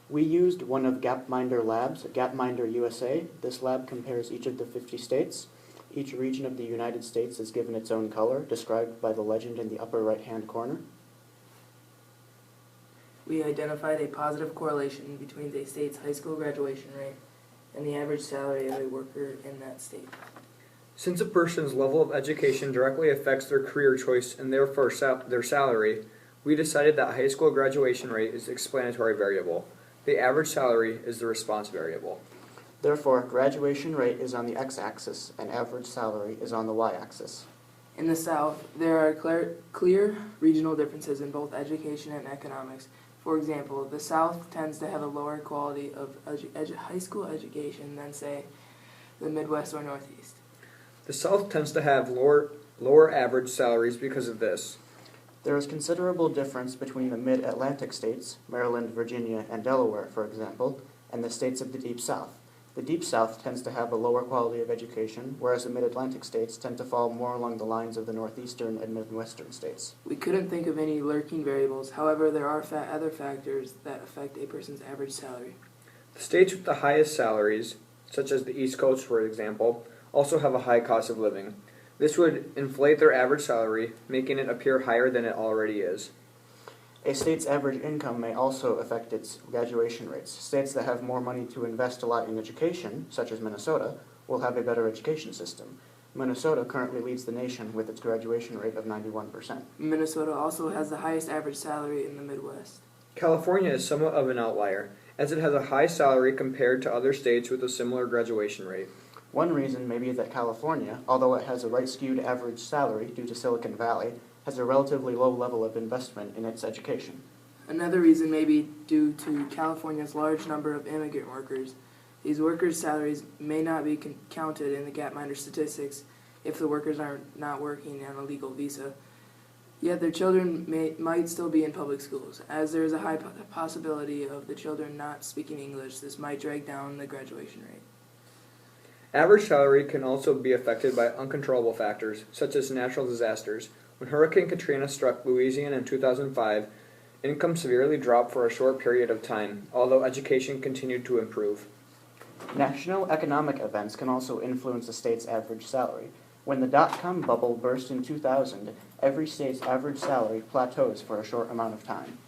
We used one of Gapminder Labs, Gapminder USA. This lab compares each of the 50 states. Each region of the United States is given its own color, described by the legend in the upper right-hand corner. We identified a positive correlation between a state's high school graduation rate and the average salary of a worker in that state. Since a person's level of education directly affects their career choice and therefore their salary, we decided that high school graduation rate is the explanatory variable. The average salary is the response variable. Therefore, graduation rate is on the x-axis and average salary is on the y-axis. In the South, there are clear regional differences in both education and economics. For example, the South tends to have a lower quality of high school education than, say, the Midwest or Northeast. The South tends to have lower average salaries because of this. There is considerable difference between the mid-Atlantic states, Maryland, Virginia, and Delaware, for example, and the states of the Deep South. The Deep South tends to have a lower quality of education, whereas the mid-Atlantic states tend to fall more along the lines of the northeastern and midwestern states. We couldn't think of any lurking variables. However, there are other factors that affect a person's average salary. The states with the highest salaries, such as the East Coast, for example, also have a high cost of living. This would inflate their average salary, making it appear higher than it already is. A state's average income may also affect its graduation rates. States that have more money to invest a lot in education, such as Minnesota, will have a better education system. Minnesota currently leads the nation with its graduation rate of 91%. Minnesota also has the highest average salary in the Midwest. California is somewhat of an outlier, as it has a high salary compared to other states with a similar graduation rate. One reason may be that California, although it has a right-skewed average salary due to Silicon Valley, has a relatively low level of investment in its education. Another reason may be due to California's large number of immigrant workers. These workers' salaries may not be counted in the Gapminder statistics if the workers are not working on a legal visa. Yet their children might still be in public schools. As there is a high possibility of the children not speaking English, this might drag down the graduation rate. Average salary can also be affected by uncontrollable factors, such as natural disasters. When Hurricane Katrina struck Louisiana in 2005, income severely dropped for a short period of time, although education continued to improve. National economic events can also influence a state's average salary. When the dot-com bubble burst in 2000, every state's average salary plateaus for a short amount of time.